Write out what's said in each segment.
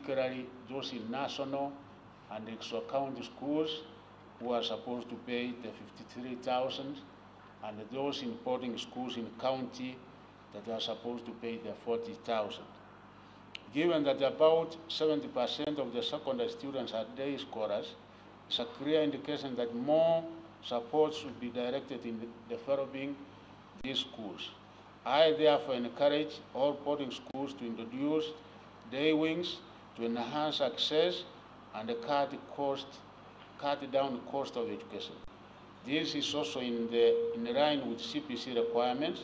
particularly those in national and extra-county schools who are supposed to pay the 53,000, and those in boarding schools in county that are supposed to pay the 40,000. Given that about 70% of the secondary students are day scholars, it's a clear indication that more support should be directed in developing these schools. I therefore encourage all boarding schools to introduce day wings to enhance access and cut down the cost of education. This is also in line with CPC requirements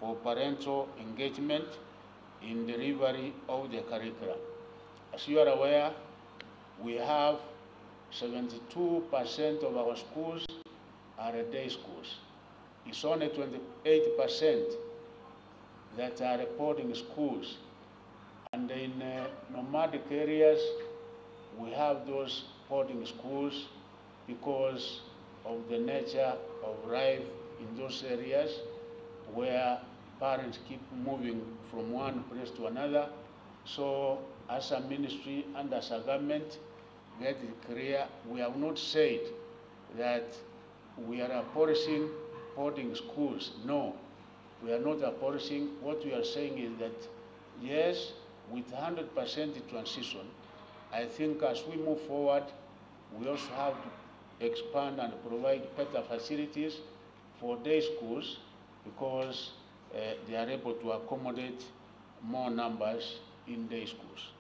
for parental engagement in delivery of the curriculum. As you are aware, we have 72% of our schools are day schools. It's only 28% that are boarding schools. And in nomadic areas, we have those boarding schools because of the nature of life in those areas where parents keep moving from one place to another. So as a ministry and as a government, we made it clear we have not said that we are abolishing boarding schools. No, we are not abolishing. What we are saying is that, yes, with 100% transition, I think as we move forward, we also have to expand and provide better facilities for day schools because they are able to accommodate more numbers in day schools.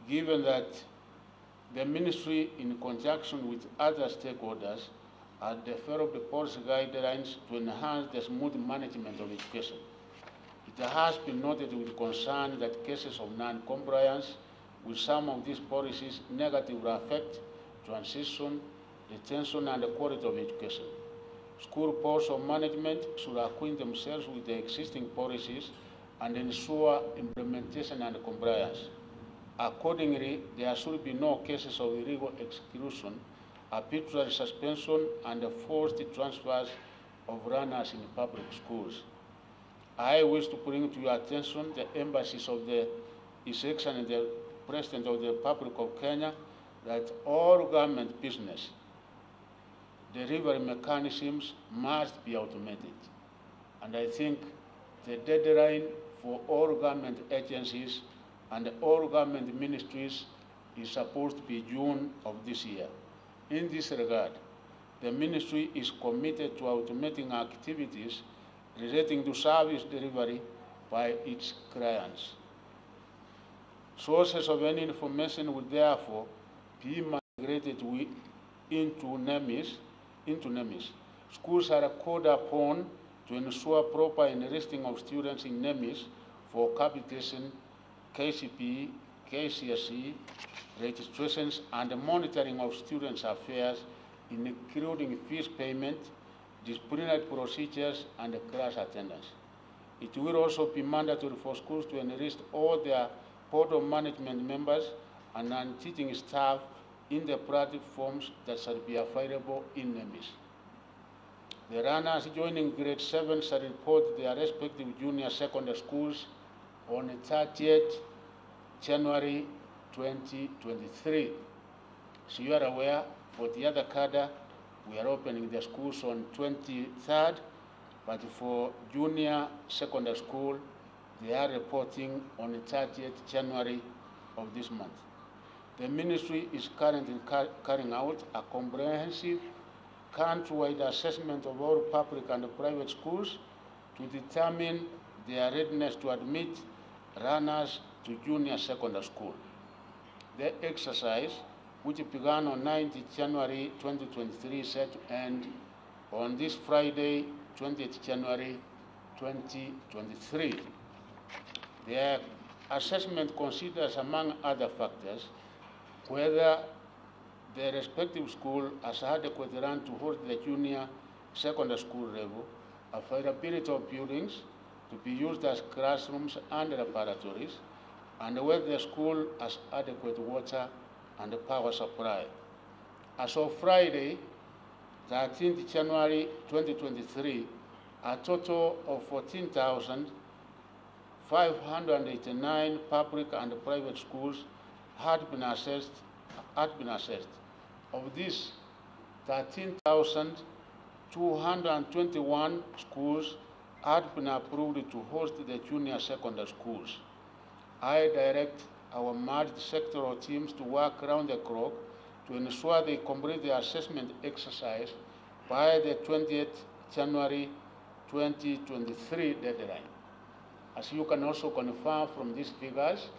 Given that the ministry, in conjunction with other stakeholders, has developed policy guidelines to enhance the smooth management of education. It has been noted with concern that cases of non-compliance with some of these policies negatively affect transition, retention, and the quality of education. School boards of management should acquaint themselves with the existing policies and ensure implementation and compliance. Accordingly, there should be no cases of illegal exclusion, arbitrary suspension, and forced transfers of runners in public schools. I wish to bring to your attention the embassies of His Excellency the President of the Republic of Kenya that all government business delivery mechanisms must be automated. And I think the deadline for all government agencies and all government ministries is supposed to be June of this year. In this regard, the ministry is committed to automating activities relating to service delivery by its clients. Sources of any information will therefore be migrated into NEMIS. Schools are called upon to ensure proper enlisting of students in NEMIS for capitation, Kcpe, KCSE, registrations, and monitoring of students' affairs, including fees payment, disciplinary procedures, and class attendance. It will also be mandatory for schools to enlist all their board of management members and non-teaching staff in the platforms that shall be available in NEMIS. The runners joining grade 7 shall report their respective junior secondary schools on 30th January 2023. So you are aware, for the other cadre, we are opening the schools on 23rd, but for junior secondary school, they are reporting on 30th January of this month. The ministry is currently carrying out a comprehensive countrywide assessment of all public and private schools to determine their readiness to admit runners to junior secondary school. The exercise, which began on 9th January 2023, is set to end on this Friday, 20th January 2023. The assessment considers, among other factors, whether the respective school has adequate run to hold the junior secondary school level, availability of buildings to be used as classrooms and laboratories, and whether the school has adequate water and power supply. As of Friday, 13th January 2023, a total of 14,589 public and private schools had been assessed. Of this, 13,221 schools had been approved to host the junior secondary schools. I direct our merged sectoral teams to work around the clock to ensure they complete the assessment exercise by the 20th January 2023 deadline. As you can also confirm from these figures,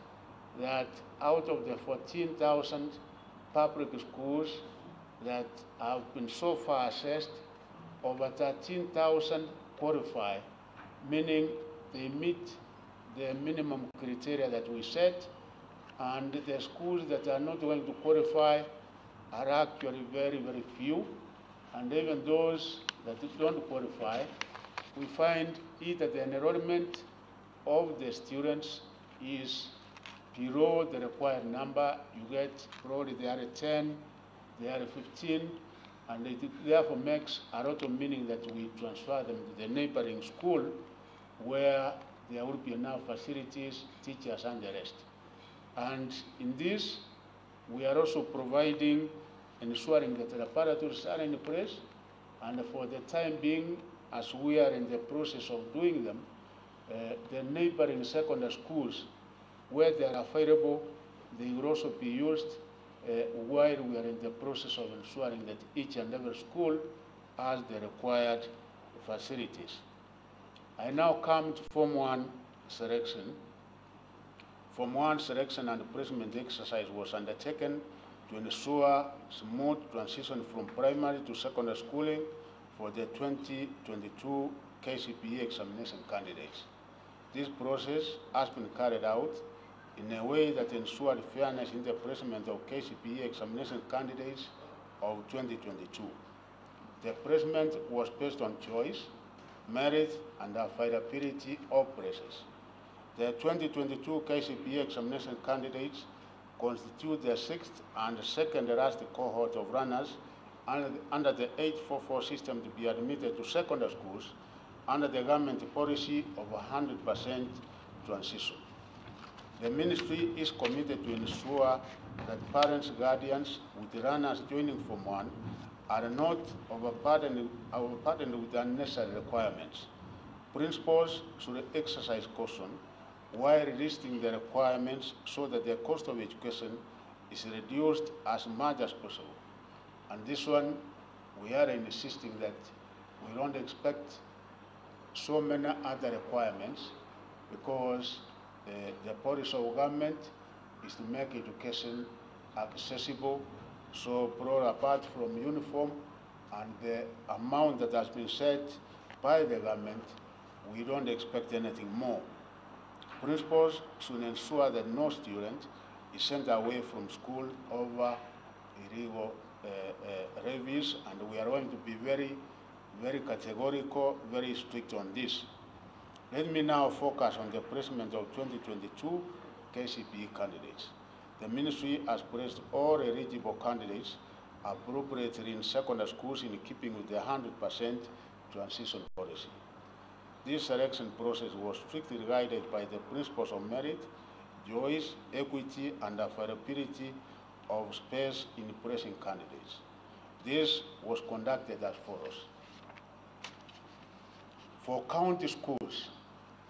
that out of the 14,000 public schools that have been so far assessed, over 13,000 qualify, meaning they meet the minimum criteria that we set, and the schools that are not going to qualify are actually very, very few, and even those that don't qualify, we find either the enrollment of the students is below the required number. You get probably they are 10, they are 15, and it therefore makes a lot of meaning that we transfer them to the neighboring school where there will be enough facilities, teachers, and the rest. And in this, we are also providing, ensuring that the laboratories are in place, and for the time being, as we are in the process of doing them, the neighboring secondary schools, where they are available, they will also be used while we are in the process of ensuring that each and every school has the required facilities. I now come to Form 1 selection. Form 1 selection and placement exercise was undertaken to ensure smooth transition from primary to secondary schooling for the 2022 Kcpe examination candidates. This process has been carried out in a way that ensured fairness in the placement of Kcpe examination candidates of 2022. The placement was based on choice, merit, and availability of places. The 2022 Kcpe examination candidates constitute the sixth and second last cohort of runners under the 844 system to be admitted to secondary schools under the government policy of 100% transition. The ministry is committed to ensure that parents, guardians with runners joining Form 1 are not overburdened with unnecessary requirements. Principals should exercise caution while listing the requirements so that the cost of education is reduced as much as possible. And this one, we are insisting that we don't expect so many other requirements, because the policy of government is to make education accessible. So, apart from uniform and the amount that has been set by the government, we don't expect anything more. Principals should ensure that no student is sent away from school over illegal levies, and we are going to be very, very categorical, very strict on this. Let me now focus on the placement of 2022 Kcpe candidates. The ministry has placed all eligible candidates appropriately in secondary schools in keeping with the 100% transition policy. This selection process was strictly guided by the principles of merit, choice, equity, and availability of space in placing candidates. This was conducted as follows. For county schools,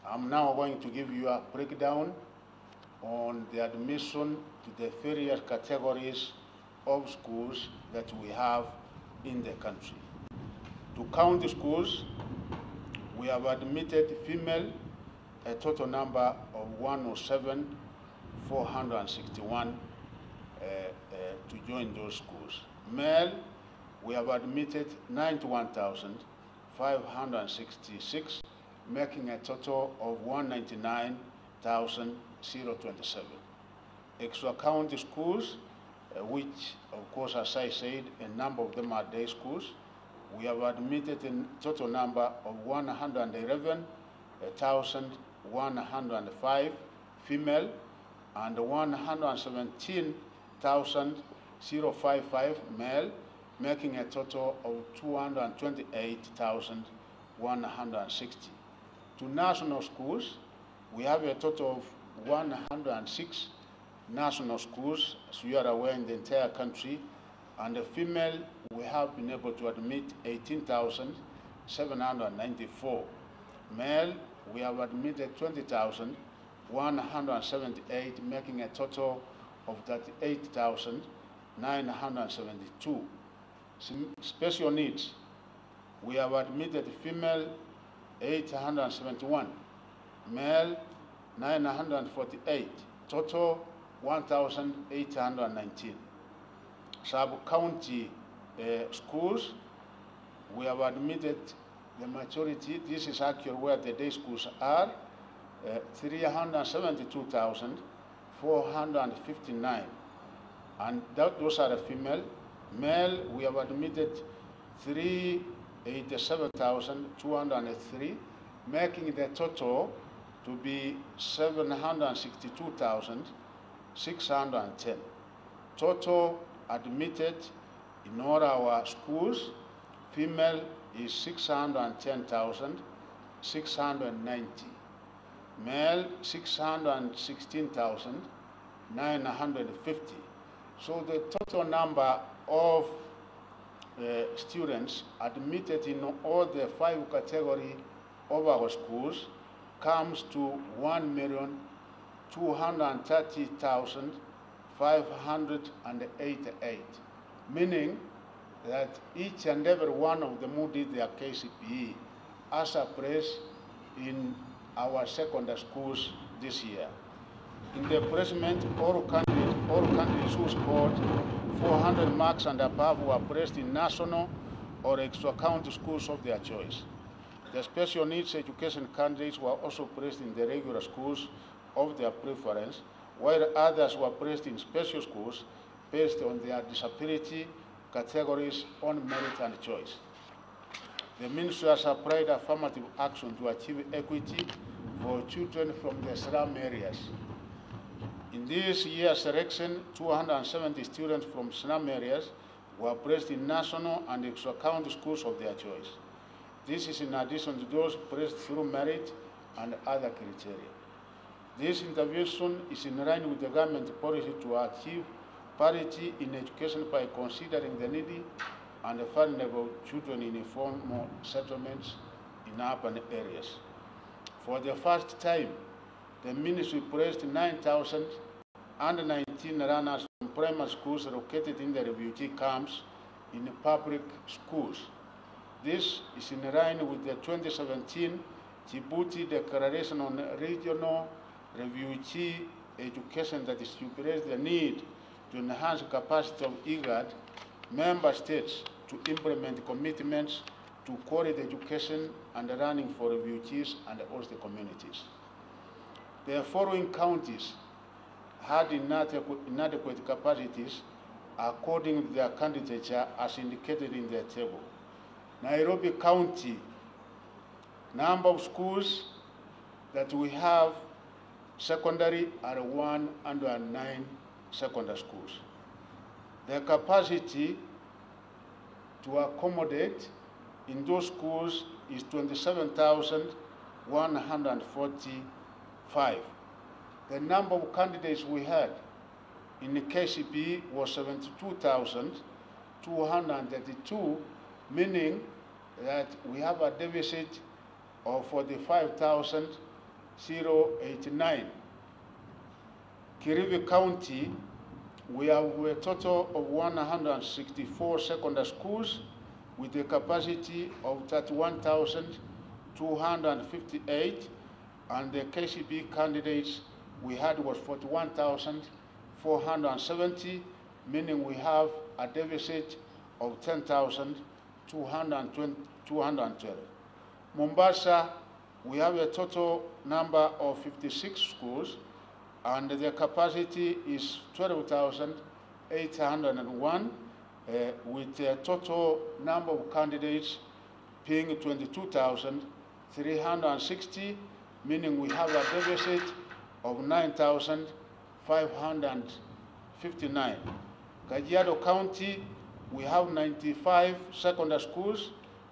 I'm now going to give you a breakdown on the admission to the various categories of schools that we have in the country. To county schools, we have admitted female, a total number of 107,461 to join those schools. Male, we have admitted 91,566, making a total of 199,027. Extra county schools, which of course, as I said, a number of them are day schools, we have admitted a total number of 111,105 female and 117,055 male, making a total of 228,160. To national schools, we have a total of 106 national schools, as you are aware, in the entire country. And the female, we have been able to admit 18,794. Male, we have admitted 20,178, making a total of 38,972. Special needs, we have admitted female 871, male 948, total 1,819. Sub-county schools, we have admitted the majority, this is accurate where the day schools are, 372,459. And those are the female. Male, we have admitted 387,203, making the total to be 762,610. Total admitted in all our schools, female is 610,690. Male, 616,950. So the total number of students admitted in all the 5 categories of our schools comes to 1,230,588, meaning that each and every one of them who did their Kcpe as a place in our secondary schools this year. In the placement, all candidates who scored 400 marks and above were placed in national or extra-county schools of their choice. The special needs education candidates were also placed in the regular schools of their preference, while others were placed in special schools based on their disability categories on merit and choice. The ministry has applied affirmative action to achieve equity for children from the slum areas. In this year's selection, 270 students from slum areas were placed in national and extra-county schools of their choice. This is in addition to those placed through merit and other criteria. This intervention is in line with the government policy to achieve parity in education by considering the needy and vulnerable children in informal settlements in urban areas. For the first time, the ministry placed 9,019 runners from primary schools located in the refugee camps in public schools. This is in line with the 2017 Djibouti Declaration on Regional Refugee Education that stipulates the need to enhance the capacity of IGAD member states to implement commitments to quality education and learning for refugees and host communities. The following counties had inadequate capacities according to their candidature as indicated in the table. Nairobi County, number of schools that we have secondary are 109 secondary schools. The capacity to accommodate in those schools is 27,145. The number of candidates we had in the Kcpe was 72,232, meaning that we have a deficit of 45,089. Kirivi County, we have a total of 164 secondary schools with a capacity of 31,258, and the Kcpe candidates we had was 41,470, meaning we have a deficit of 10,212. Mombasa, we have a total number of 56 schools, and the capacity is 12,801, with a total number of candidates being 22,360, meaning we have a deficit of 9,559. Kajiado County, we have 95 secondary schools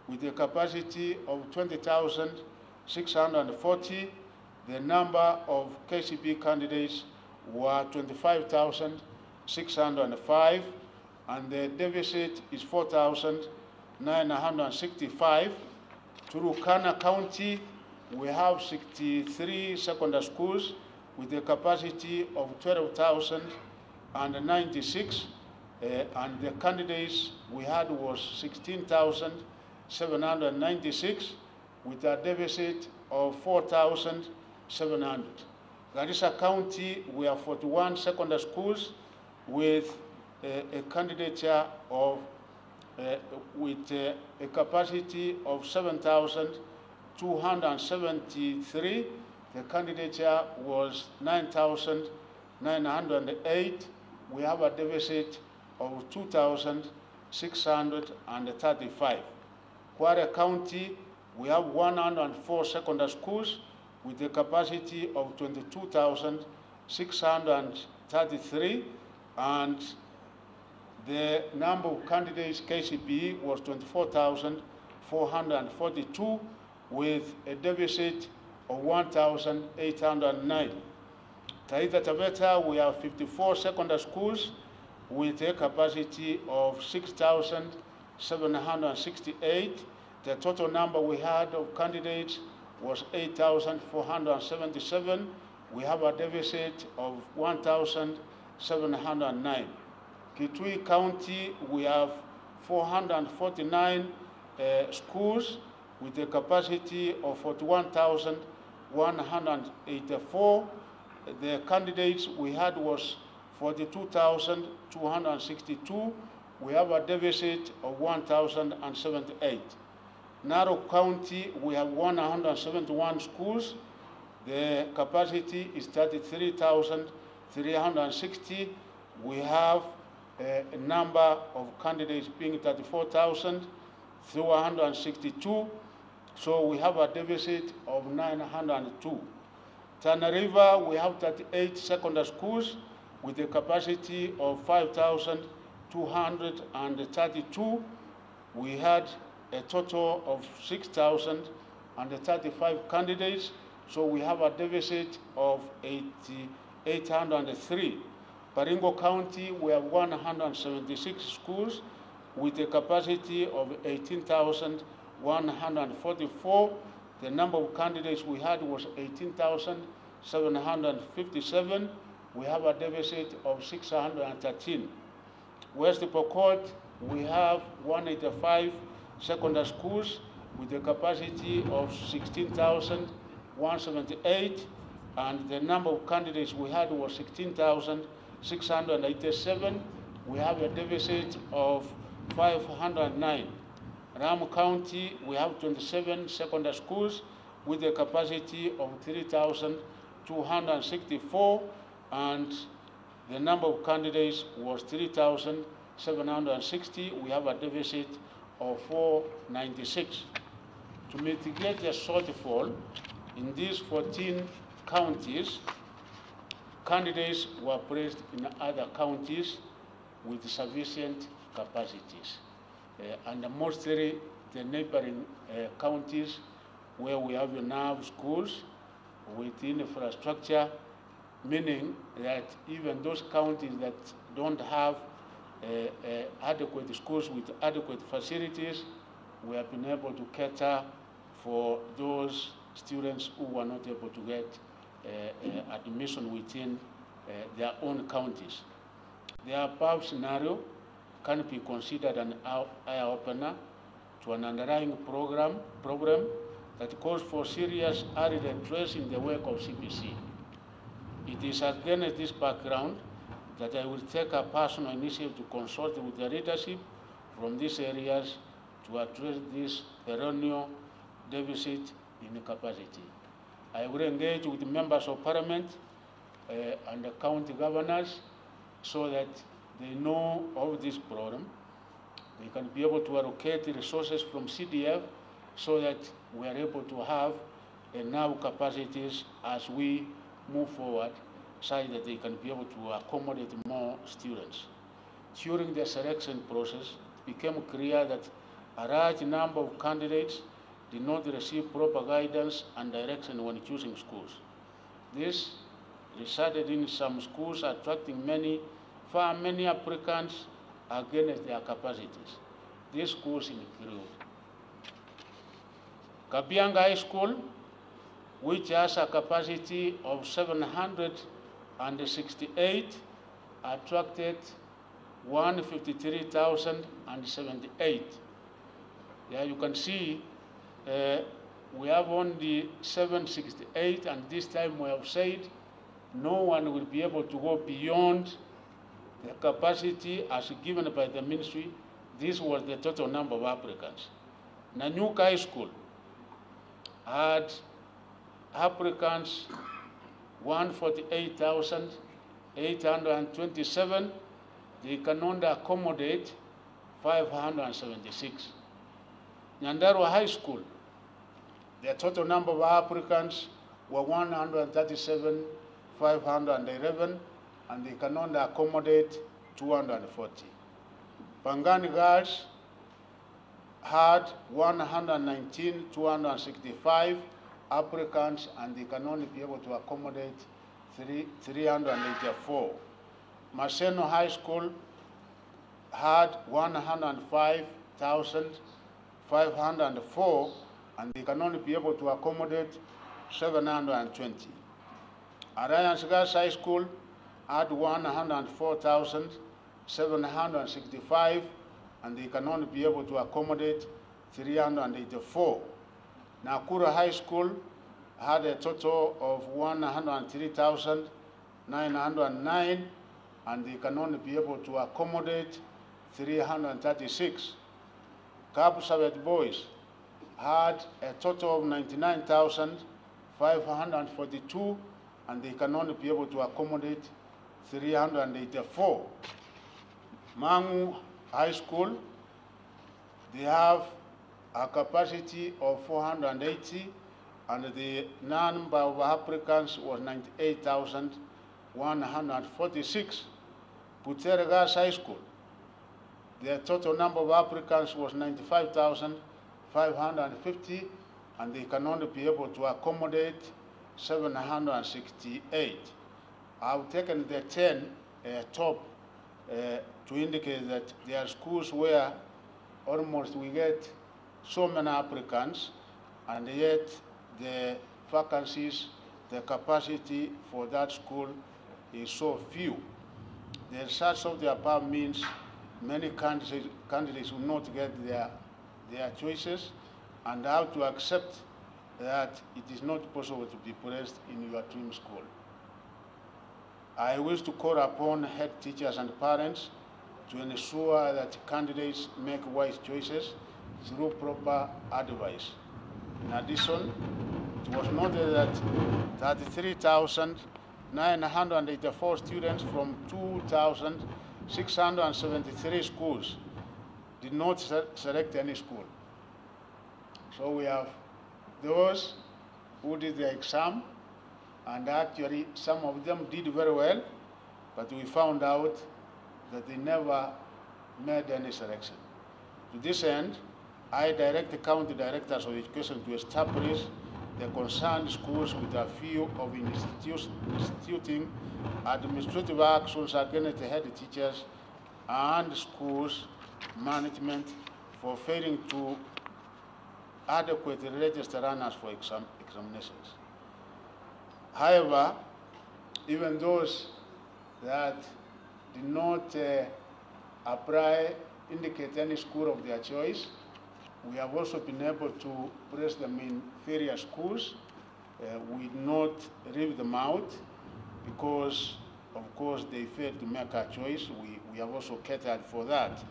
with a capacity of 20,640. The number of Kcpe candidates were 25,605, and the deficit is 4,965. Turkana County, we have 63 secondary schools with a capacity of 12,096, and the candidates we had was 16,796 with a deficit of 4,700. Garissa County, we have 41 secondary schools with a candidature of with a capacity of 7,273. The candidature was 9,908. We have a deficit of 2,635. Kwara County, we have 104 secondary schools with a capacity of 22,633, and the number of candidates Kcpe was 24,442 with a deficit of 1,809. Taita Taveta, we have 54 secondary schools with a capacity of 6,768. The total number we had of candidates was 8,477. We have a deficit of 1,709. Kcpe County, we have 449 schools with a capacity of 41,184. The candidates we had was 42,262. We have a deficit of 1,078. Narok County, we have 171 schools. The capacity is 33,360. We have a number of candidates being 34,362. So we have a deficit of 902. Tana River, we have 38 secondary schools with a capacity of 5,232. We had a total of 6,035 candidates, so we have a deficit of 803. Baringo County, we have 176 schools with a capacity of 18,144. The number of candidates we had was 18,757. We have a deficit of 613. West Pokot, we have 185 secondary schools with a capacity of 16,178, and the number of candidates we had was 16,687. We have a deficit of 509. Ram County, we have 27 secondary schools with a capacity of 3,264, and the number of candidates was 3,760. We have a deficit of 496. To mitigate the shortfall in these 14 counties, candidates were placed in other counties with sufficient capacities. And mostly the neighboring counties where we have enough schools with infrastructure, meaning that even those counties that don't have adequate schools with adequate facilities, we have been able to cater for those students who were not able to get admission within their own counties. The above scenario can be considered an eye-opener to an underlying problem that calls for serious early redress in the wake of CPC. It is against this background that I will take a personal initiative to consult with the leadership from these areas to address this perennial deficit in capacity. I will engage with members of parliament and the county governors so that they know of this problem. They can be able to allocate the resources from CDF so that we are able to have enough capacities as we move forward, so that they can be able to accommodate more students. During the selection process, it became clear that a large number of candidates did not receive proper guidance and direction when choosing schools. This resided in some schools, attracting many applicants against their capacities. These schools include Kabianga High School, which has a capacity of 768, attracted 153,078. Yeah, you can see we have only 768, and this time we have said no one will be able to go beyond the capacity as given by the ministry. This was the total number of applicants. Nanyuka High School had applicants 148,827. They can only accommodate 576. Nyandarua High School, the total number of applicants were 137,511, and they can only accommodate 240. Pangani Girls had 119,265 applicants, and they can only be able to accommodate 384. Maseno High School had 105,504, and they can only be able to accommodate 720. Alliance Girls High School had 104,765, and they can only be able to accommodate 384. Nakuru High School had a total of 103,909, and they can only be able to accommodate 336. Kapsabet Boys had a total of 99,542, and they can only be able to accommodate 384. Mangu High School, they have a capacity of 480, and the number of applicants was 98,146. Butere Girls High School, their total number of applicants was 95,550, and they can only be able to accommodate 768. I've taken the 10 top to indicate that there are schools where almost we get so many applicants, and yet the vacancies, the capacity for that school is so few. The results of the above means many candidates will not get their choices, and have to accept that it is not possible to be placed in your dream school. I wish to call upon head teachers and parents to ensure that candidates make wise choices through proper advice. In addition, it was noted that 33,984 students from 2,673 schools did not select any school. So we have those who did the exam, and actually some of them did very well, but we found out that they never made any selection. To this end, I direct the county directors of education to establish the concerned schools with a view of instituting administrative actions against the head teachers and schools management for failing to adequately register runners for examinations. However, even those that did not indicate any school of their choice, we have also been able to place them in various schools. We did not leave them out because, of course, they failed to make a choice. We have also catered for that.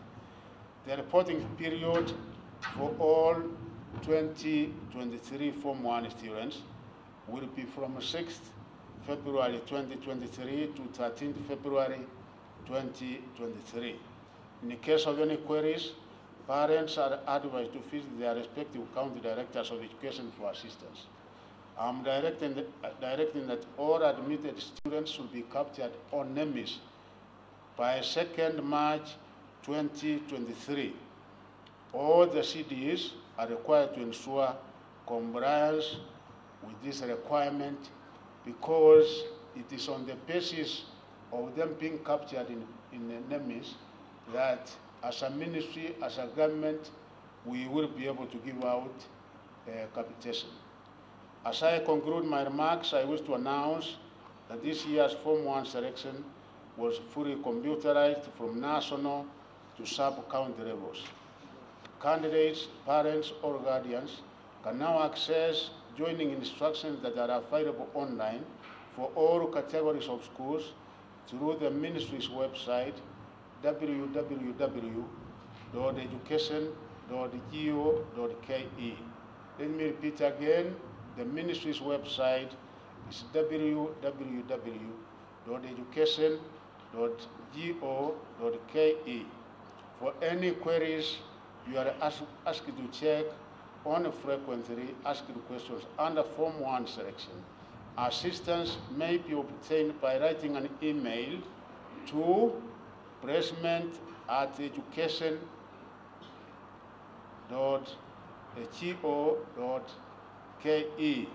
The reporting period for all 2023 Form 1 students will be from 6th February 2023 to 13th February 2023. In the case of any queries, parents are advised to visit their respective county directors of education for assistance. I'm directing that all admitted students should be captured on NEMIS by 2nd March 2023. All the CDs are required to ensure compliance with this requirement because it is on the basis of them being captured in the NEMIS that as a ministry, as a government, we will be able to give out capitation. As I conclude my remarks, I wish to announce that this year's Form 1 selection was fully computerized from national to sub-county levels. Candidates, parents, or guardians can now access joining instructions that are available online for all categories of schools through the ministry's website, www.education.go.ke. Let me repeat again, the ministry's website is www.education.go.ke. For any queries, you are asked to check on frequently asked questions under Form 1 selection. Assistance may be obtained by writing an email to placement@education.go.ke.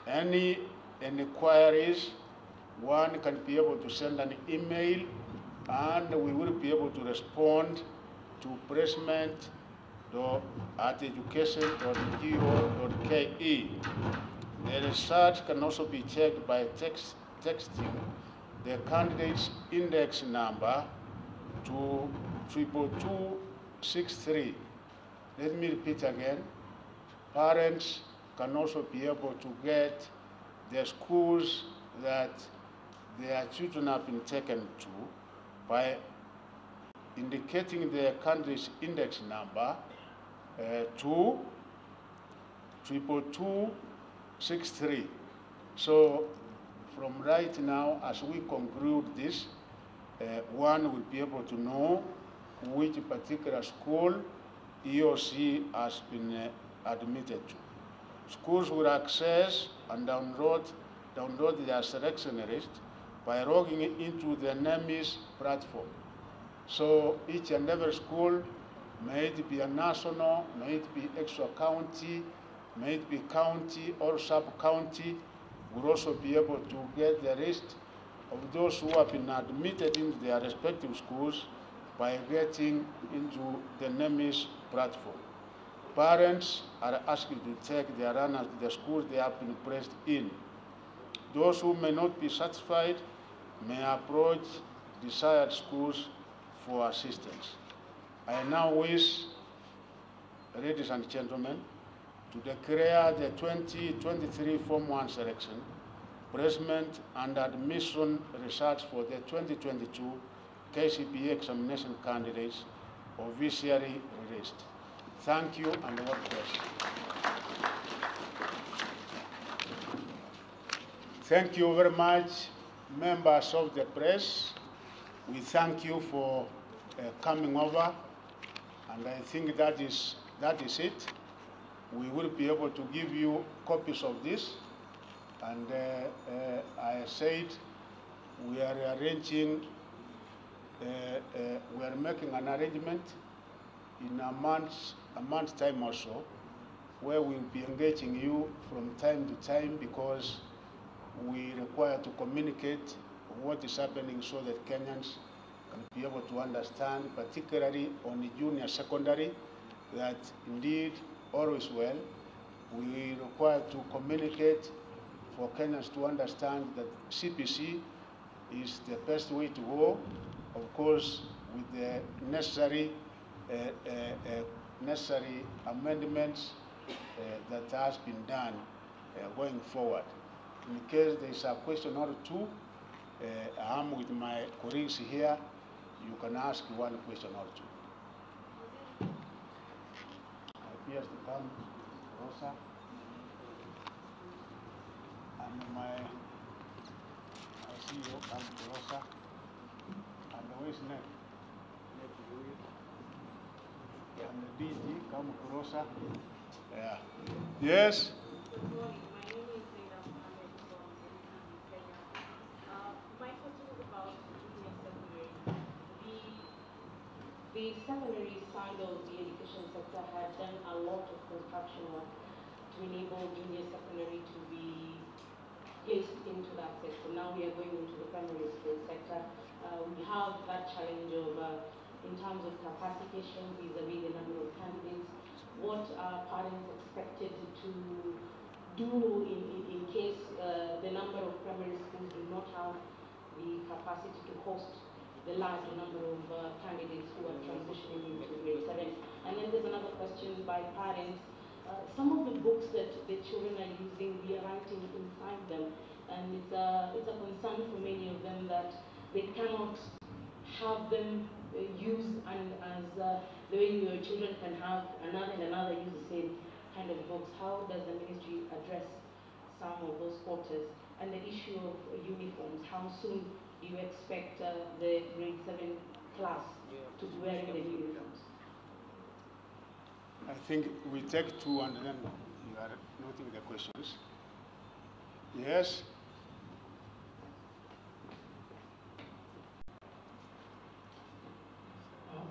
Any inquiries, one can be able to send an email and we will be able to respond to placement@education.go.ke. The research can also be checked by texting the candidate's index number to 22263. Let me repeat again. Parents can also be able to get the schools that their children have been taken to by indicating the candidate's index number to 22263. So from right now, as we conclude this, one will be able to know which particular school he or she has been admitted to. Schools will access and download their selection list by logging into the NEMIS platform. So each and every school, may it be a national, may it be extra county, may it be county or sub-county, will also be able to get the list of those who have been admitted into their respective schools by getting into the NEMIS platform. Parents are asked to take their runners to the schools they have been placed in. Those who may not be satisfied may approach desired schools for assistance. I now wish, ladies and gentlemen, to declare the 2023 Form 1 selection, placement and admission results for the 2022 Kcpe examination candidates officially released. Thank you and God bless. Thank you very much, members of the press. We thank you for coming over, and I think that is it. We will be able to give you copies of this, and I said we are arranging, we are making an arrangement in a month's time or so, where we'll be engaging you from time to time, because we require to communicate what is happening so that Kenyans can be able to understand, particularly on the junior secondary, that indeed, all is well. We require to communicate for Kenyans to understand that CPC is the best way to go, of course, with the necessary amendments that has been done going forward. In case there is a question or two, I'm with my colleagues here. You can ask one question or two. Appears to come Rosa, and my CEO comes to Rosa, and who is next? And the DG comes to Rosa. Yeah. Yes. The secondary side of the education sector has done a lot of construction work to enable junior secondary to be placed into that sector. Now we are going into the primary school sector. We have that challenge of, in terms of capacitation vis-a-vis the number of candidates. What are parents expected to do in case the number of primary schools do not have the capacity to host the large number of candidates who are transitioning into grade 7? And then there's another question by parents. Some of the books that the children are using, we are writing inside them, and it's a concern for many of them that they cannot have them used and as the way your children can have another and another use the same kind of books. How does the ministry address some of those quarters? And the issue of uniforms, how soon do you expect the grade 7 class to be wearing the uniforms? I think we take two and then you are noting the questions. Yes?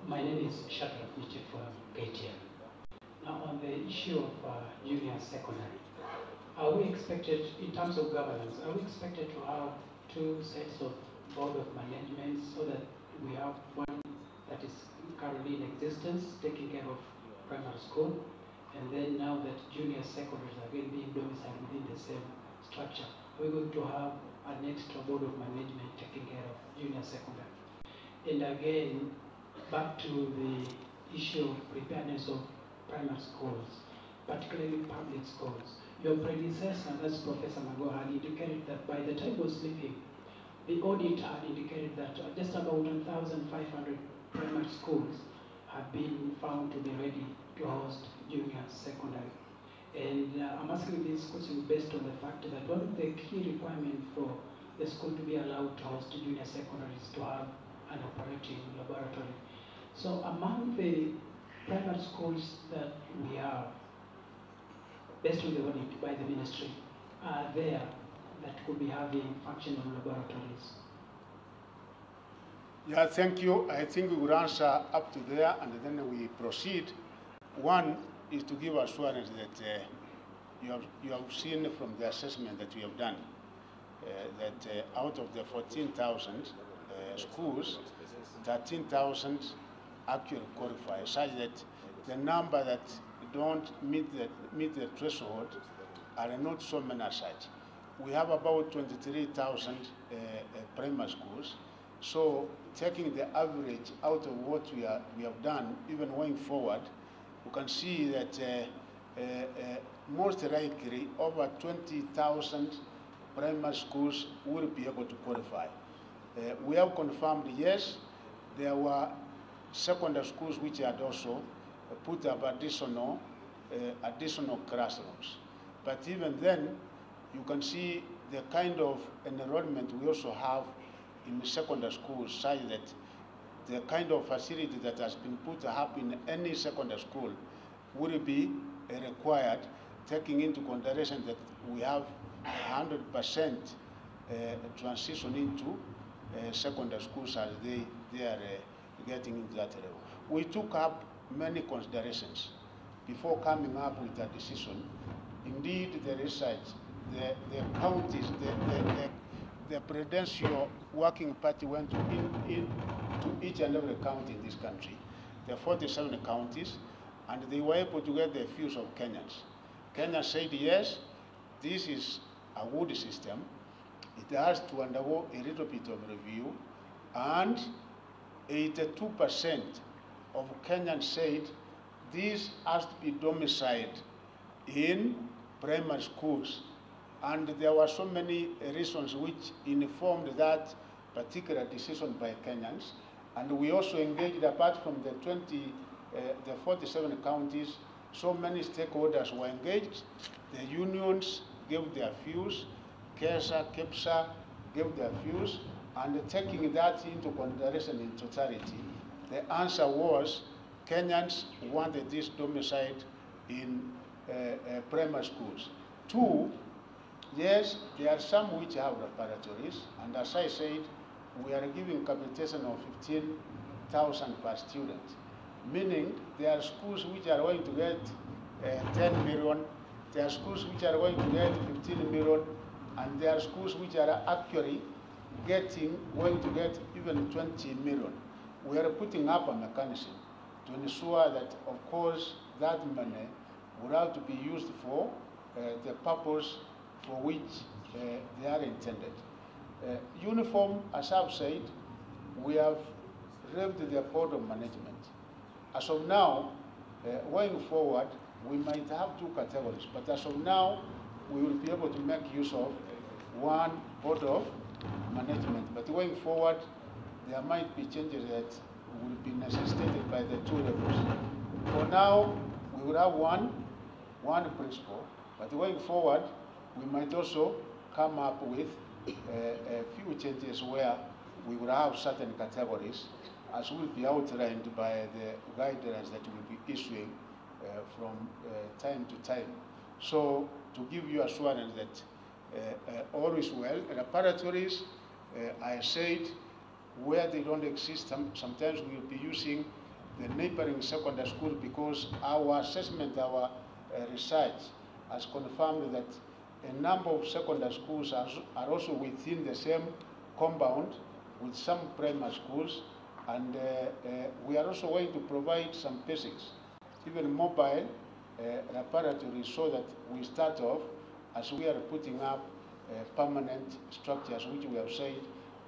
My name is Shadrach Miche from Kcpe. Now on the issue of junior secondary, are we expected, in terms of governance, are we expected to have two sets of board of management so that we have one that is currently in existence taking care of primary school, and then now that junior secondaries are again being domiciled within the same structure, are we going to have an extra board of management taking care of junior secondary? And again, back to the issue of preparedness of primary schools, particularly public schools. Your predecessor, that's Professor Mago, had indicated that by the time he was leaving, the audit had indicated that just about 1,500 primary schools have been found to be ready to host junior secondary. And I'm asking this question based on the fact that one of the key requirements for the school to be allowed to host junior secondary is to have an operating laboratory. So among the primary schools that we have, based on the audit by the ministry, are there that could be having functional laboratories? Yeah, thank you. I think we will answer up to there and then we proceed. One is to give assurance that you have seen from the assessment that we have done that out of the 14,000 schools, 13,000 actually qualify, such that the number that don't meet the threshold are not so many as such. We have about 23,000 primary schools. So taking the average out of what we have done, even going forward, you can see that most likely over 20,000 primary schools will be able to qualify. We have confirmed, yes, there were secondary schools which had also put up additional classrooms. But even then, you can see the kind of enrollment we also have in secondary schools, such that the kind of facility that has been put up in any secondary school will be required, taking into consideration that we have 100% transition into secondary schools as they are getting into that level. We took up many considerations before coming up with a decision. Indeed, the research, the counties, the Prudential Working Party went to each and every county in this country, the 47 counties, and they were able to get the views of Kenyans. Kenya said, yes, this is a good system. It has to undergo a little bit of review, and 82% of Kenyans said this has to be domiciled in primary schools. And there were so many reasons which informed that particular decision by Kenyans. And we also engaged, apart from the 47 counties, so many stakeholders were engaged. The unions gave their views, Kcpe gave their views, and taking that into consideration in totality, the answer was Kenyans wanted this domiciled in primary schools. Two, yes, there are some which have laboratories, and as I said, we are giving capitation of 15,000 per student, meaning there are schools which are going to get 10 million, there are schools which are going to get 15 million, And there are schools which are actually going to get even 20 million. We are putting up a mechanism to ensure that, of course, that money will have to be used for the purpose for which they are intended. Uniform, as I've said, we have reviewed the board of management. As of now, going forward, we might have two categories, but as of now, we will be able to make use of one board of management. But going forward, there might be changes that will be necessitated by the two levels. For now, we will have one principal, but going forward, we might also come up with a few changes where we will have certain categories as will be outlined by the guidelines that we will be issuing from time to time. So to give you assurance that all is well. Laboratories, I said, where they don't exist, sometimes we will be using the neighboring secondary school because our assessment, our research has confirmed that a number of secondary schools are also within the same compound with some primary schools, and we are also going to provide some basics, even mobile laboratories, so that we start off as we are putting up permanent structures, which we have said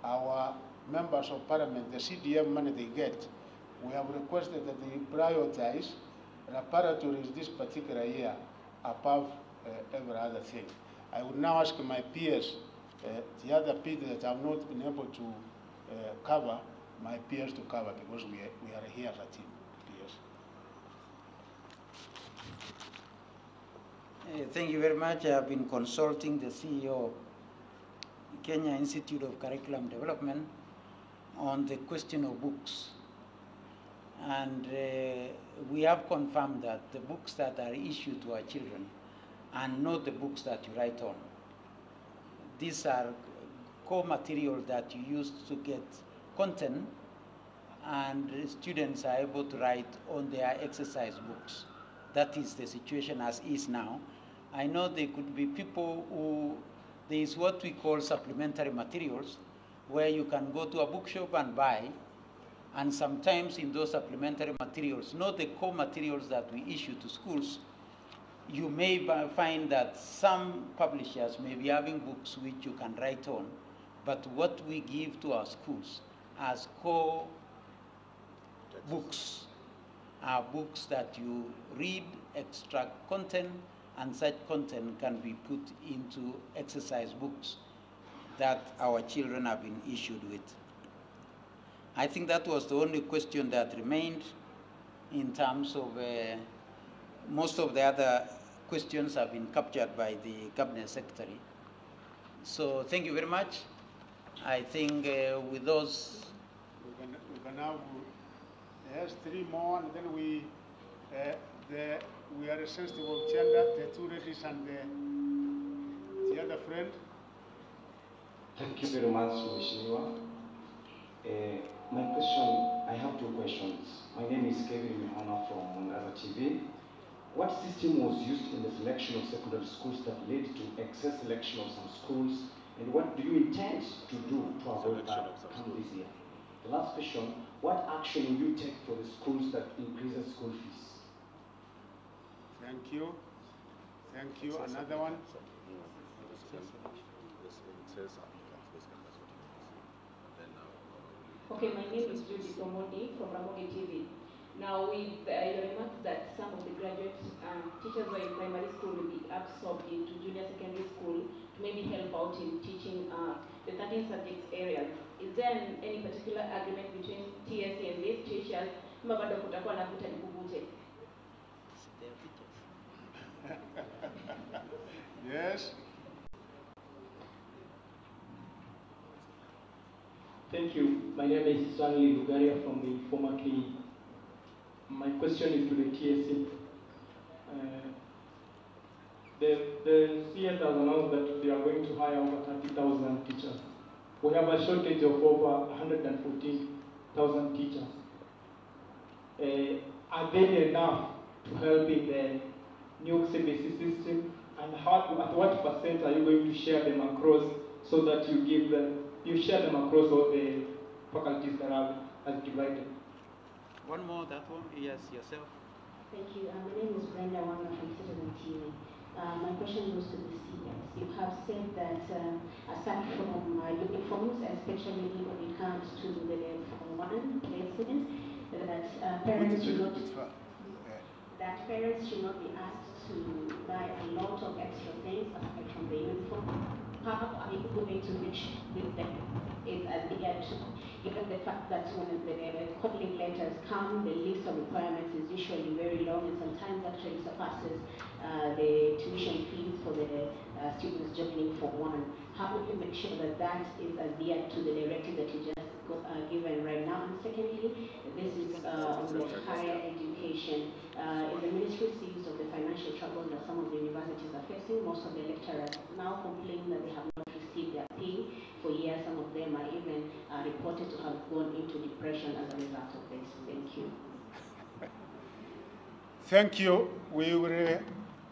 our members of parliament, the CDM money they get, we have requested that they prioritize laboratories this particular year above every other thing. I would now ask my peers, the other people that have not been able to cover, my peers to cover, because we are here as a team. Peers. Thank you very much. I have been consulting the CEO of Kenya Institute of Curriculum Development on the question of books. And we have confirmed that the books that are issued to our children are not the books that you write on. These are core material that you use to get content, and students are able to write on their exercise books. That is the situation as is now. I know there could be people who, there is what we call supplementary materials, where you can go to a bookshop and buy, and sometimes in those supplementary materials, not the core materials that we issue to schools, you may find that some publishers may be having books which you can write on, but what we give to our schools as core books are books that you read, extract content, and such content can be put into exercise books that our children have been issued with. I think that was the only question that remained in terms of most of the other questions have been captured by the Cabinet Secretary. So thank you very much. I think with those... We can have, yes, 3 more, and then we are sensitive of gender, the 2 ladies and the other friend. Thank you very much, Mheshimiwa. My question, I have 2 questions. My name is Kevin Mihona from Mwangaza TV. What system was used in the selection of secondary schools that led to excess selection of some schools, and what do you intend to do to avoid that come this year? The last question, what action will you take for the schools that increases school fees? Thank you. Thank you. Another one? Okay, my name is Judy Tomodi from Ramogi TV. Now, with your remarks that some of the graduate teachers who are in primary school will be absorbed into junior secondary school to maybe help out in teaching the 13 subjects areas. Is there any particular agreement between TSC and these teachers? Yes. Thank you. My name is Stanley Lugaria from the former KE. My question is to the TSC. The CS has announced that they are going to hire over 30,000 teachers. We have a shortage of over 114,000 teachers. Are they enough to help in the new Kcpe system And at what percent are you going to share them across so that you share them across all the faculties that are divided? One more, that one, yes, yourself. Thank you. My name is Brenda Wanga from Citizen TV. My question goes to the CS. You have said that aside from uniforms, especially when it comes to the Form 1 placement, that parents should not be asked to buy a lot of extra things aside from the uniform. How are you going to reach with them? Is as yet, given the fact that when the calling letters come, the list of requirements is usually very long and sometimes actually surpasses the tuition fees for the students joining for one. How will you make sure that that is adhered to the directive that you just given right now? And secondly, this is on the higher education. In the ministry sees of the financial troubles that some of the universities are facing, most of the lecturers now complain that they have not received their pay for years. Some of them are even reported to have gone into depression as a result of this. Thank you. Thank you. We will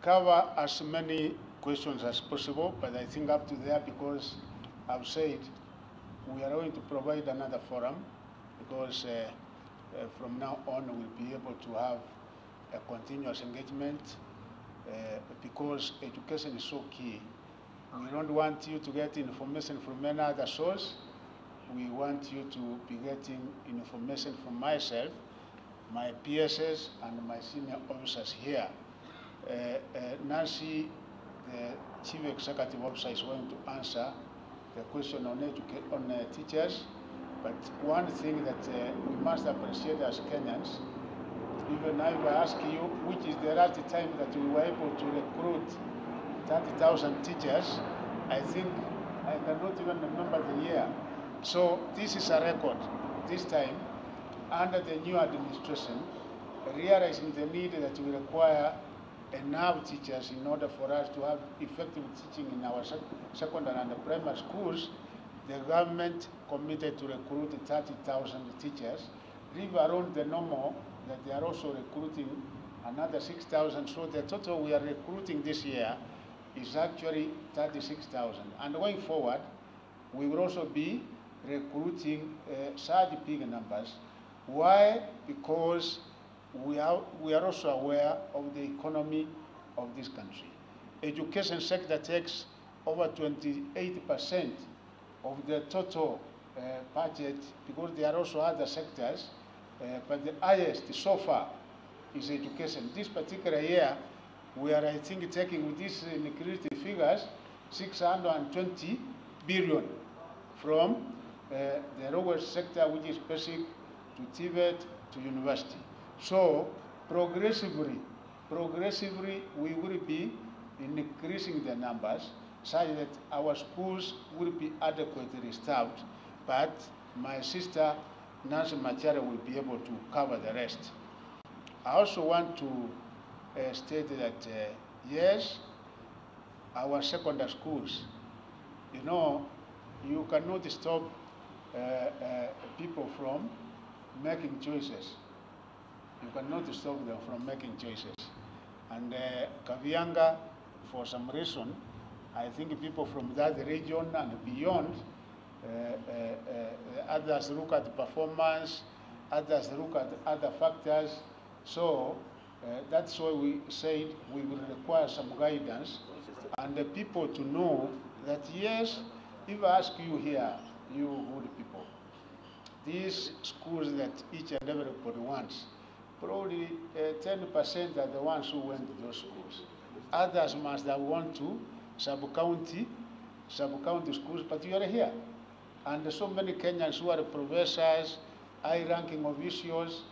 cover as many questions as possible, but I think up to there, because I've said we are going to provide another forum, because from now on we'll be able to have a continuous engagement, because education is so key. We don't want you to get information from any other source. We want you to be getting information from myself, my PSS, and my senior officers here. Nancy, the Chief Executive Officer, is going to answer the question on teachers. But one thing that we must appreciate as Kenyans, even now if I ask you which is the right time that we were able to recruit 30,000 teachers, I think I cannot even remember the year. So this is a record. This time, under the new administration, realizing the need that we require enough teachers in order for us to have effective teaching in our secondary and primary schools, the government committed to recruit 30,000 teachers. Leave alone the normal that they are also recruiting another 6,000. So the total we are recruiting this year is actually 36,000. And going forward, we will also be recruiting such big numbers. Why? Because we are also aware of the economy of this country. Education sector takes over 28% of the total budget, because there are also other sectors, but the highest so far is education. This particular year, we are, I think, taking with these liquidity figures, 620 billion from the lower sector, which is basic, to TVET, to university. So progressively, we will be increasing the numbers such that our schools will be adequately staffed, but my sister Nancy Machara will be able to cover the rest. I also want to state that, yes, our secondary schools, you know, you cannot stop people from making choices. You cannot stop them from making choices. And Kavianga, for some reason, I think people from that region and beyond, others look at performance, others look at other factors. So that's why we said we will require some guidance and the people to know that, yes, if I ask you here, you good people, these schools that each and everybody wants, probably 10% are the ones who went to those schools. Others must have gone to sub-county schools, but you are here. And so many Kenyans who are professors, high-ranking officials,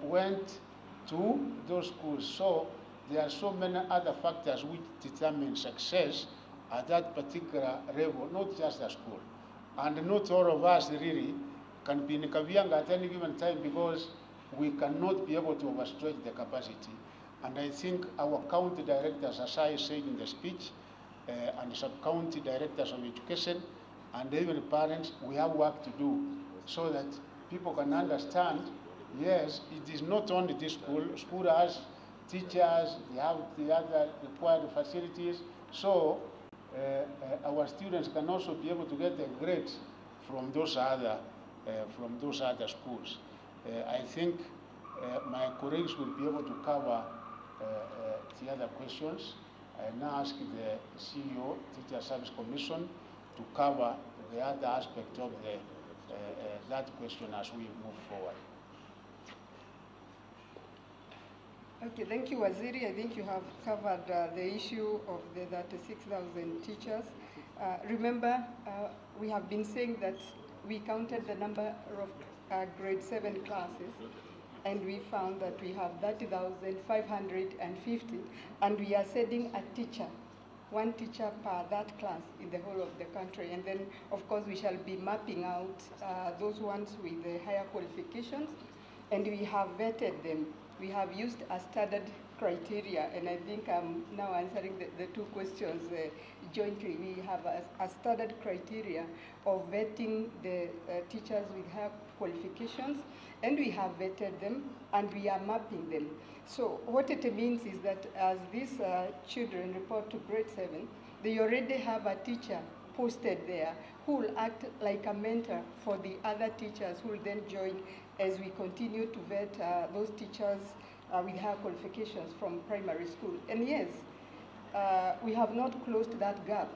went to those schools. So there are so many other factors which determine success at that particular level, not just the school. And not all of us really can be in Kavianga at any given time, because we cannot be able to overstretch the capacity. And I think our county directors, as I said in the speech, and sub-county directors of education, and even parents, we have work to do so that people can understand, yes, it is not only this school. School has teachers, they have the other required facilities. So our students can also be able to get the grades from those other schools. I think my colleagues will be able to cover the other questions. I now ask the CEO, Teacher Service Commission, to cover the other aspect of that question as we move forward. Okay, thank you, Waziri. I think you have covered the issue of the 36,000 teachers. Remember, we have been saying that we counted the number of grade 7 classes, and we found that we have 30,550, and we are sending a teacher, one teacher per that class in the whole of the country. And then, of course, we shall be mapping out those ones with the higher qualifications, and we have vetted them. We have used a standard criteria, and I think I'm now answering the two questions jointly. We have a standard criteria of vetting the teachers with higher qualifications, and we have vetted them, and we are mapping them. So what it means is that as these children report to grade 7, they already have a teacher posted there who will act like a mentor for the other teachers who will then join as we continue to vet those teachers with higher qualifications from primary school. And yes, we have not closed that gap.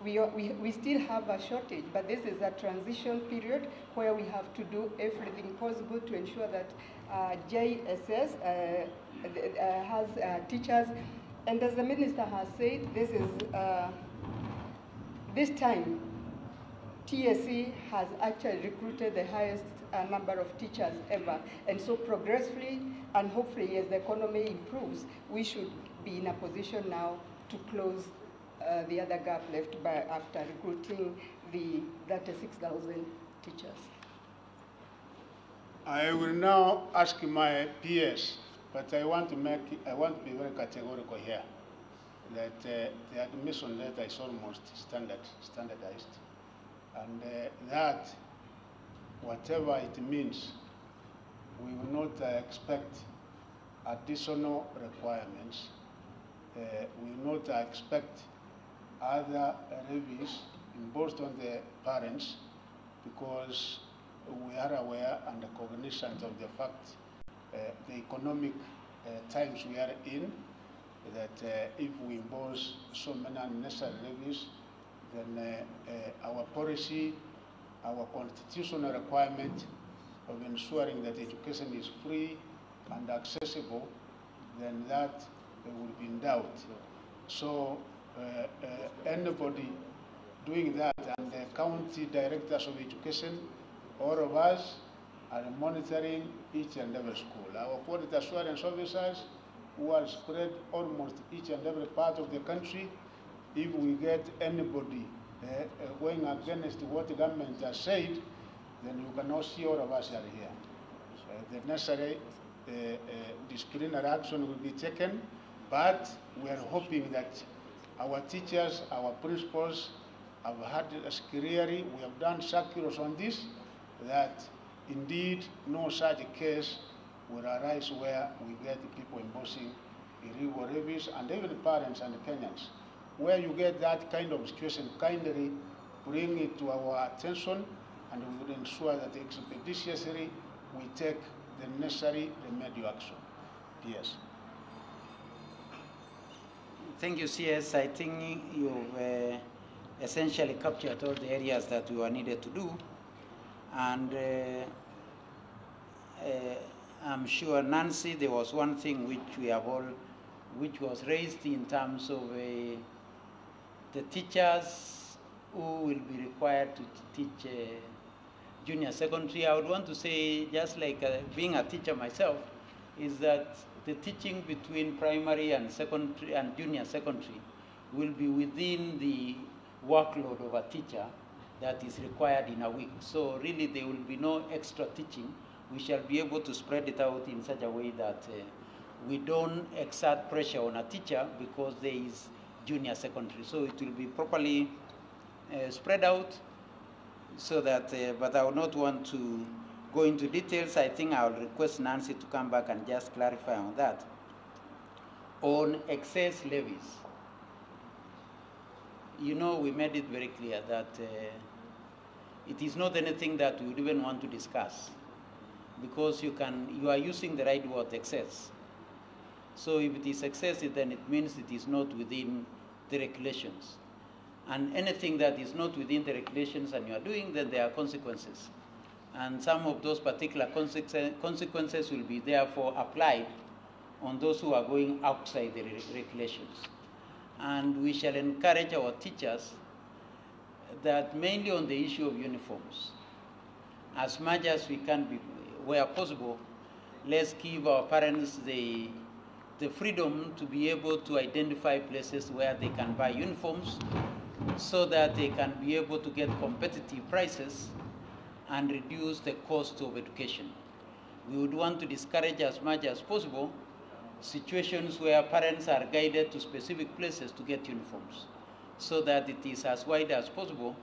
We still have a shortage, but this is a transition period where we have to do everything possible to ensure that JSS has teachers. And as the minister has said, this time, TSC has actually recruited the highest number of teachers ever. And so progressively, and hopefully as the economy improves, we should be in a position now to close the other gap left by after recruiting the 36,000 teachers. I will now ask my PS, but I want to be very categorical here that the admission letter is almost standardized, and that whatever it means, we will not expect additional requirements. We will not expect other levies imposed on the parents, because we are aware and cognizant of the fact the economic times we are in, that if we impose so many unnecessary levies, then our policy, our constitutional requirement of ensuring that education is free and accessible, then that will be in doubt. So anybody doing that, and the county directors of education, all of us are monitoring each and every school. Our quality assurance officers, who are spread almost each and every part of the country, if we get anybody going against what the government has said, then you cannot see all of us are here. The necessary disciplinary action will be taken, but we are hoping that our teachers, our principals have had us clearly. We have done circulars on this, that indeed no such case will arise where we get people imposing illegal levies, and even parents and Kenyans. Where you get that kind of situation, kindly bring it to our attention, and we will ensure that expeditiously we take the necessary remedial action. Yes. Thank you, CS. I think you've essentially captured all the areas that we were needed to do. And I'm sure, Nancy, there was one thing which was raised in terms of the teachers who will be required to teach junior secondary. I would want to say, just like being a teacher myself, is that the teaching between primary and secondary and junior secondary will be within the workload of a teacher that is required in a week. So really there will be no extra teaching. We shall be able to spread it out in such a way that we don't exert pressure on a teacher because there is junior secondary. So it will be properly spread out, so that, but I would not want to go into details. I think I'll request Nancy to come back and just clarify on that. On excess levies, you know, we made it very clear that it is not anything that we would even want to discuss, because you are using the right word, excess. So if it is excessive, then it means it is not within the regulations. And anything that is not within the regulations and you are doing, then there are consequences. And some of those particular consequences will be therefore applied on those who are going outside the regulations. And we shall encourage our teachers that mainly on the issue of uniforms, as much as we can be, where possible, let's give our parents the freedom to be able to identify places where they can buy uniforms so that they can be able to get competitive prices and reduce the cost of education. We would want to discourage as much as possible situations where parents are guided to specific places to get uniforms, so that it is as wide as possible,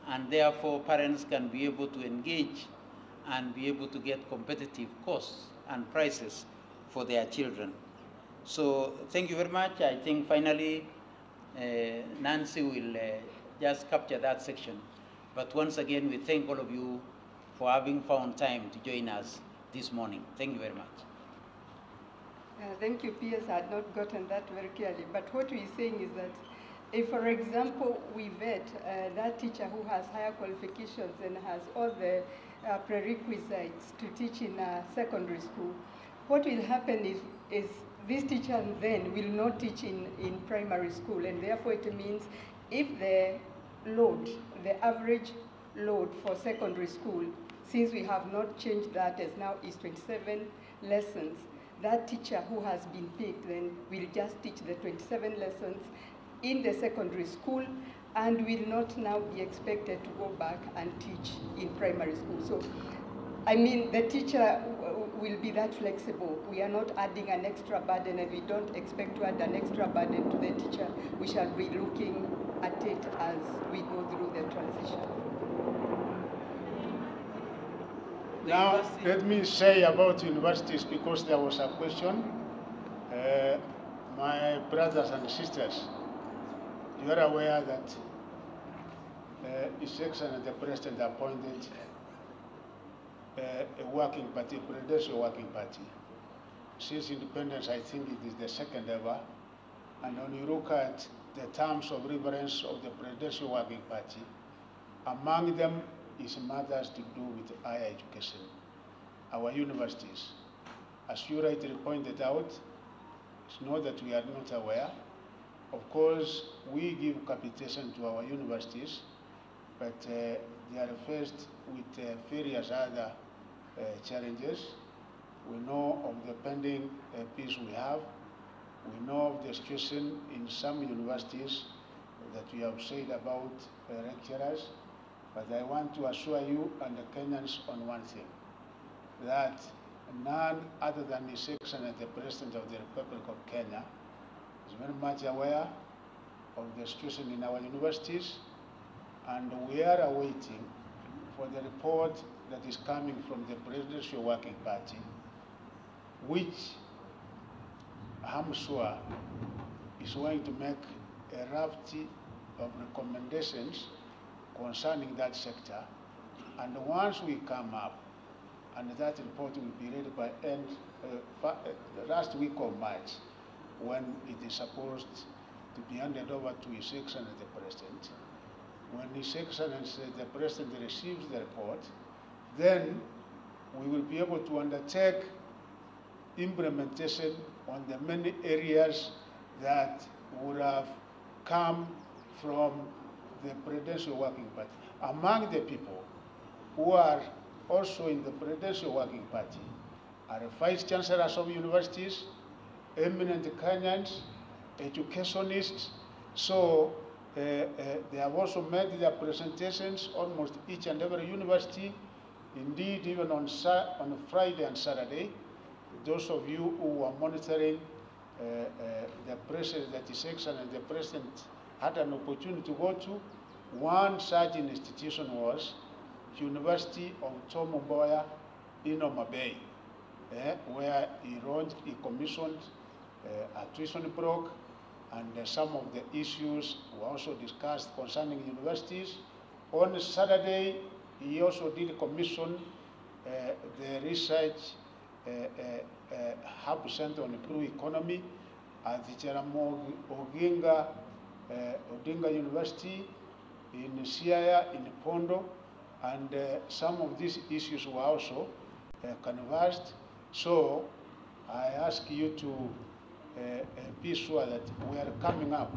and therefore parents can be able to engage and be able to get competitive costs and prices for their children. So thank you very much. I think finally Nancy will just capture that section. But once again, we thank all of you for having found time to join us this morning. Thank you very much. Thank you, P.S. I had not gotten that very clearly. But what we're saying is that if, for example, we vet that teacher who has higher qualifications and has all the prerequisites to teach in secondary school, what will happen is this teacher then will not teach in primary school, and therefore it means if the load, the average load for secondary school, since we have not changed that as now is 27 lessons, that teacher who has been picked then will just teach the 27 lessons in the secondary school and will not now be expected to go back and teach in primary school. So, I mean, the teacher will be that flexible. We are not adding an extra burden, and we don't expect to add an extra burden to the teacher. We shall be looking at it as we go through the transition. Now, let me say about universities, because there was a question. My brothers and sisters, you are aware that His Excellency the President appointed a working party, a presidential working party. Since independence, I think it is the second ever. And when you look at the terms of reference of the presidential working party, among them is matters to do with higher education, our universities. As you rightly pointed out, it's not that we are not aware. Of course, we give capitation to our universities, but they are faced with various other challenges. We know of the pending peace we have. We know of the situation in some universities that we have said about lecturers. But I want to assure you and the Kenyans on one thing, that none other than His Excellency the President of the Republic of Kenya is very much aware of the situation in our universities, and we are awaiting for the report that is coming from the Presidential Working Party, which I'm sure is going to make a raft of recommendations concerning that sector. And once we come up, and that report will be ready by last week of March, when it is supposed to be handed over to His Excellency the President. When His Excellency the President receives the report, then we will be able to undertake implementation on the many areas that would have come from the Presidential Working Party. Among the people who are also in the Presidential Working Party are Vice Chancellors of universities, eminent Kenyans, educationists. So they have also made their presentations almost each and every university. Indeed, even on Friday and Saturday, those of you who are monitoring the presses that His Excellency the President had an opportunity to go to, one such institution was University of Tom Mboya in Homa Bay, where he commissioned tuition broke, and some of the issues were also discussed concerning universities. On Saturday, he also did commission the research hub center on blue economy at the Jaramogi Odinga University in Siaya, in Pondo, and some of these issues were also conversed. So I ask you to be sure that we are coming up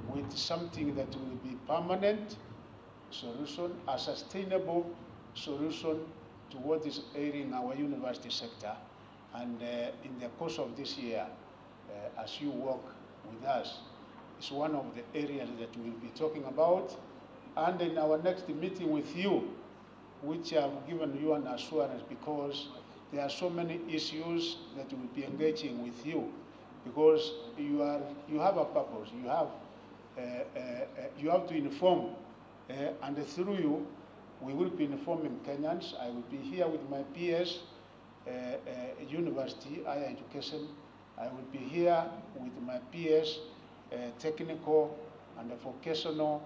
with something that will be permanent solution, a sustainable solution to what is ailing our university sector. And in the course of this year, as you work with us, it's one of the areas that we'll be talking about. And in our next meeting with you, which I've given you an assurance, because there are so many issues that we'll be engaging with you, because you have a purpose. You have to inform, and through you, we will be informing Kenyans. I will be here with my PS, university, higher education. I will be here with my PS, technical and vocational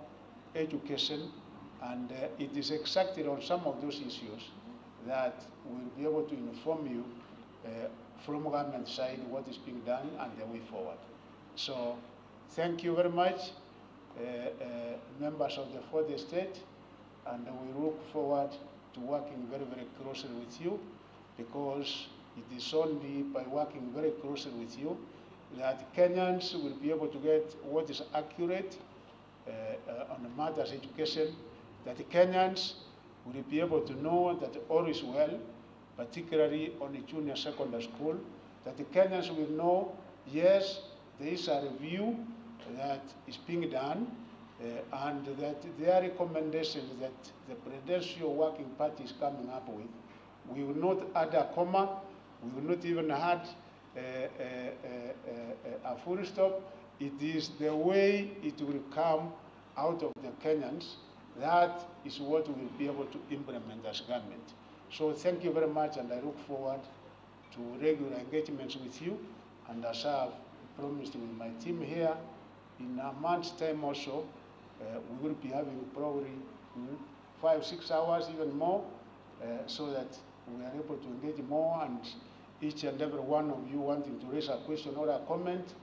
education, and it is exactly on some of those issues that we'll be able to inform you from government side what is being done and the way forward. So thank you very much, members of the fourth estate, and we look forward to working very, very closely with you, because it is only by working very closely with you that Kenyans will be able to get what is accurate on the matters of education, that Kenyans will be able to know that all is well, particularly on the junior secondary school, that the Kenyans will know, yes, there is a review that is being done, and that their recommendations that the Prudential Working Party is coming up with, we will not add a comma, we will not even add a full stop. It is the way it will come out of the Kenyans. That is what we will be able to implement as government. So thank you very much, and I look forward to regular engagements with you. And as I've promised with my team here, in a month's time also, we will be having probably 5 or 6 hours, even more, so that we are able to engage more, and each and every one of you wanting to raise a question or a comment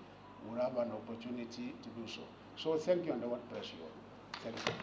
will have an opportunity to do so. So thank you, and I want to bless you all. Thank you.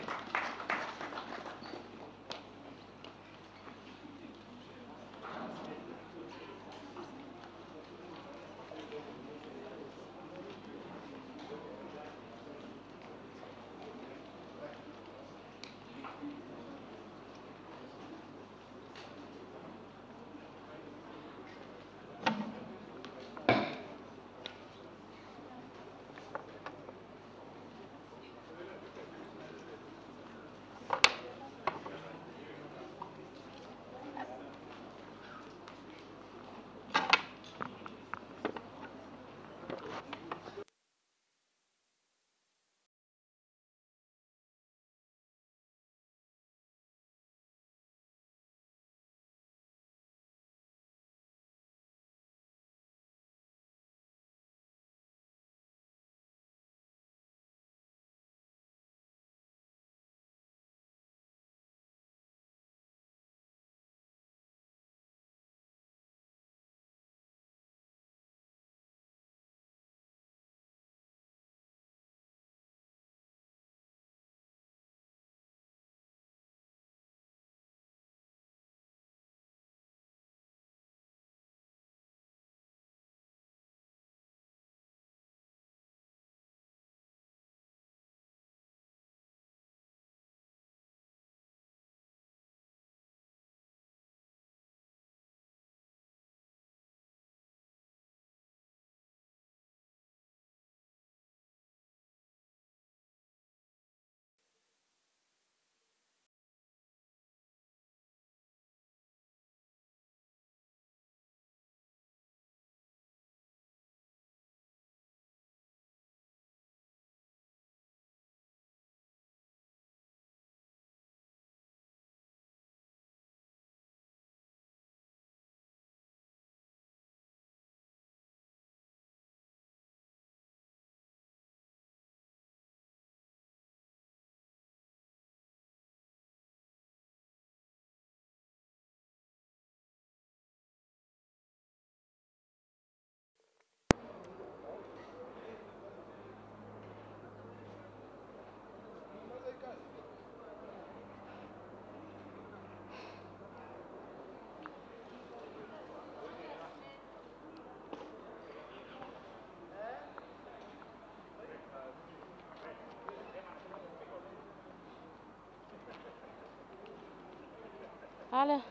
Hello.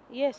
Yes.